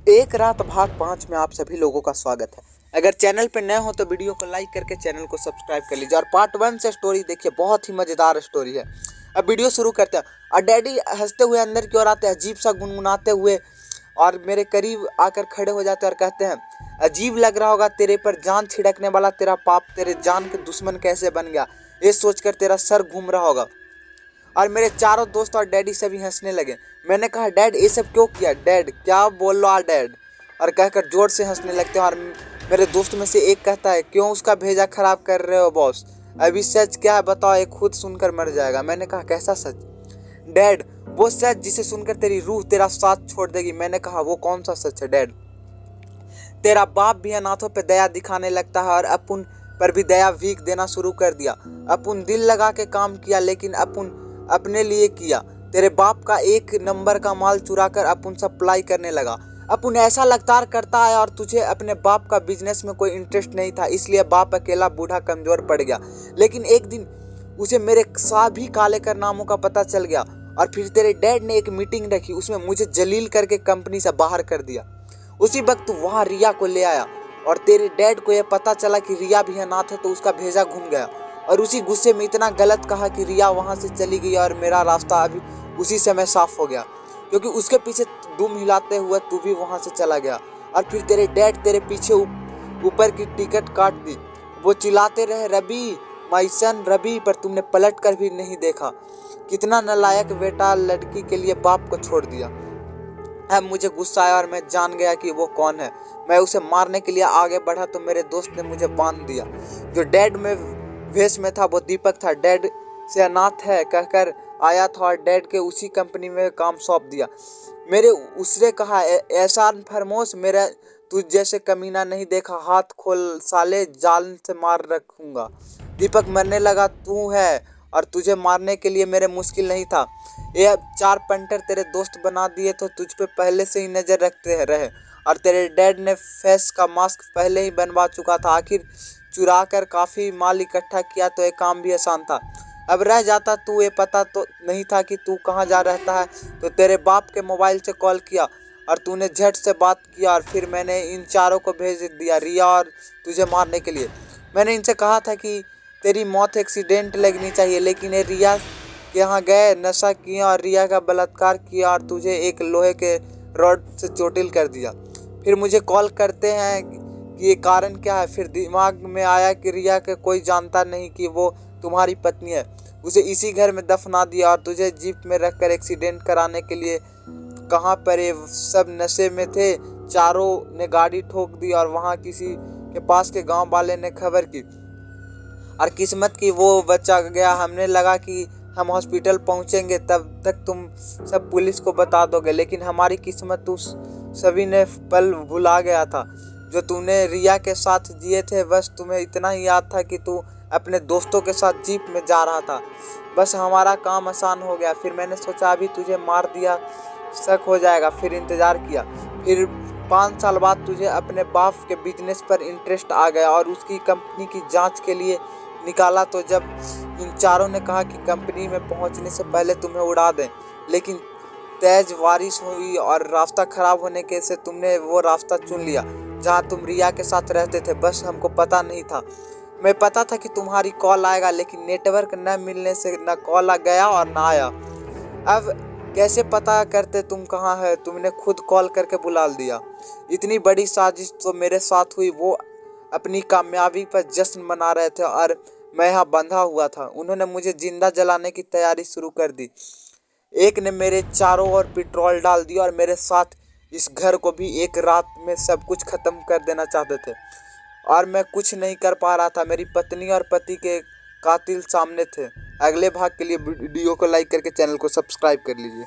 एक रात भाग 5 में आप सभी लोगों का स्वागत है। अगर चैनल पर नए हो तो वीडियो को लाइक करके चैनल को सब्सक्राइब कर लीजिए और पार्ट 1 से स्टोरी देखिए, बहुत ही मज़ेदार स्टोरी है। अब वीडियो शुरू करते हैं। और डैडी हंसते हुए अंदर की ओर आते हैं, अजीब सा गुनगुनाते हुए, और मेरे करीब आकर खड़े हो जाते हैं और कहते हैं, अजीब लग रहा होगा तेरे पर जान छिड़कने वाला तेरा पाप तेरे जान के दुश्मन कैसे बन गया, ये सोचकर तेरा सर घूम रहा होगा। और मेरे चारों दोस्त और डैडी सभी हंसने लगे। मैंने कहा, डैड ये सब क्यों किया? डैड क्या बोल रहा डैड? और कहकर जोर से हंसने लगते हैं। और मेरे दोस्त में से एक कहता है, क्यों उसका भेजा खराब कर रहे हो बॉस? अभी सच क्या है बताओ, ये खुद सुनकर मर जाएगा। मैंने कहा, कैसा सच? डैड वो सच जिसे सुनकर तेरी रूह तेरा साथ छोड़ देगी। मैंने कहा, वो कौन सा सच है डैड? तेरा बाप भी अनाथों पे दया दिखाने लगता है और अपुन पर भी दया भीख देना शुरू कर दिया। अपुन दिल लगा के काम किया, लेकिन अपुन अपने लिए किया। तेरे बाप का 1 नंबर का माल चुरा कर अपुन सप्लाई करने लगा। अपुन ऐसा लगातार करता है और तुझे अपने बाप का बिजनेस में कोई इंटरेस्ट नहीं था, इसलिए बाप अकेला बूढ़ा कमजोर पड़ गया। लेकिन एक दिन उसे मेरे सभी काले कारनामों का पता चल गया और फिर तेरे डैड ने एक मीटिंग रखी, उसमें मुझे जलील करके कंपनी से बाहर कर दिया। उसी वक्त वहाँ रिया को ले आया और तेरे डैड को यह पता चला कि रिया भी अनाथ है, तो उसका भेजा घूम गया और उसी गुस्से में इतना गलत कहा कि रिया वहाँ से चली गई और मेरा रास्ता अभी उसी समय साफ हो गया, क्योंकि उसके पीछे दुम हिलाते हुए तू भी वहाँ से चला गया। और फिर तेरे डैड तेरे पीछे ऊपर की टिकट काट दी। वो चिल्लाते रहे, रवि माय सन रवि, पर तुमने पलट कर भी नहीं देखा। कितना नालायक बेटा, लड़की के लिए बाप को छोड़ दिया। अब मुझे गुस्सा आया और मैं जान गया कि वो कौन है। मैं उसे मारने के लिए आगे बढ़ा तो मेरे दोस्त ने मुझे बांध दिया। जो डैड में वेश में था वो दीपक था। डैड से अनाथ है कहकर आया था और डैड के उसी कंपनी में काम सौंप दिया। मेरे उसने कहा, ऐसा फरमोश, मेरा तुझ जैसे कमीना नहीं देखा, हाथ खोल साले, जान से मार रखूंगा। दीपक मरने लगा, तू है और तुझे मारने के लिए मेरे मुश्किल नहीं था। ये 4 पंटर तेरे दोस्त बना दिए तो तुझ पे पहले से ही नजर रखते रहे, और तेरे डैड ने फेस का मास्क पहले ही बनवा चुका था। आखिर चुरा कर काफ़ी माल इकट्ठा किया तो ये काम भी आसान था। अब रह जाता तू, ये पता तो नहीं था कि तू कहाँ जा रहता है, तो तेरे बाप के मोबाइल से कॉल किया और तूने झट से बात किया और फिर मैंने इन चारों को भेज दिया रिया और तुझे मारने के लिए। मैंने इनसे कहा था कि तेरी मौत एक्सीडेंट लगनी चाहिए, लेकिन ये रिया के यहाँ गए, नशा किया और रिया का बलात्कार किया और तुझे एक लोहे के रॉड से चोटिल कर दिया। फिर मुझे कॉल करते हैं कि ये कारण क्या है। फिर दिमाग में आया कि रिया के कोई जानता नहीं कि वो तुम्हारी पत्नी है। उसे इसी घर में दफना दिया और तुझे जीप में रखकर एक्सीडेंट कराने के लिए कहाँ पर ये सब नशे में थे। चारों ने गाड़ी ठोक दी और वहाँ किसी के पास के गांव वाले ने खबर की और किस्मत की वो बचा गया। हमने लगा कि हम हॉस्पिटल पहुँचेंगे तब तक तुम सब पुलिस को बता दोगे, लेकिन हमारी किस्मत उस सभी ने पल भुला गया था जो तूने रिया के साथ जिए थे। बस तुम्हें इतना ही याद था कि तू अपने दोस्तों के साथ जीप में जा रहा था। बस हमारा काम आसान हो गया। फिर मैंने सोचा अभी तुझे मार दिया शक हो जाएगा, फिर इंतज़ार किया। फिर 5 साल बाद तुझे अपने बाप के बिजनेस पर इंटरेस्ट आ गया और उसकी कंपनी की जांच के लिए निकाला। तो जब इन चारों ने कहा कि कंपनी में पहुंचने से पहले तुम्हें उड़ा दें, लेकिन तेज बारिश हुई और रास्ता खराब होने के से तुमने वो रास्ता चुन लिया जहां तुम रिया के साथ रहते थे। बस हमको पता नहीं था। मैं पता था कि तुम्हारी कॉल आएगा, लेकिन नेटवर्क न मिलने से न कॉल आ गया और ना आया। अब कैसे पता करते तुम कहाँ है? तुमने खुद कॉल करके बुला दिया। इतनी बड़ी साजिश तो मेरे साथ हुई। वो अपनी कामयाबी पर जश्न मना रहे थे और मैं यहाँ बंधा हुआ था। उन्होंने मुझे जिंदा जलाने की तैयारी शुरू कर दी। एक ने मेरे चारों ओर पेट्रोल डाल दिया और मेरे साथ इस घर को भी एक रात में सब कुछ खत्म कर देना चाहते थे, और मैं कुछ नहीं कर पा रहा था। मेरी पत्नी और पति के कातिल सामने थे। अगले भाग के लिए वीडियो को लाइक करके चैनल को सब्सक्राइब कर लीजिए।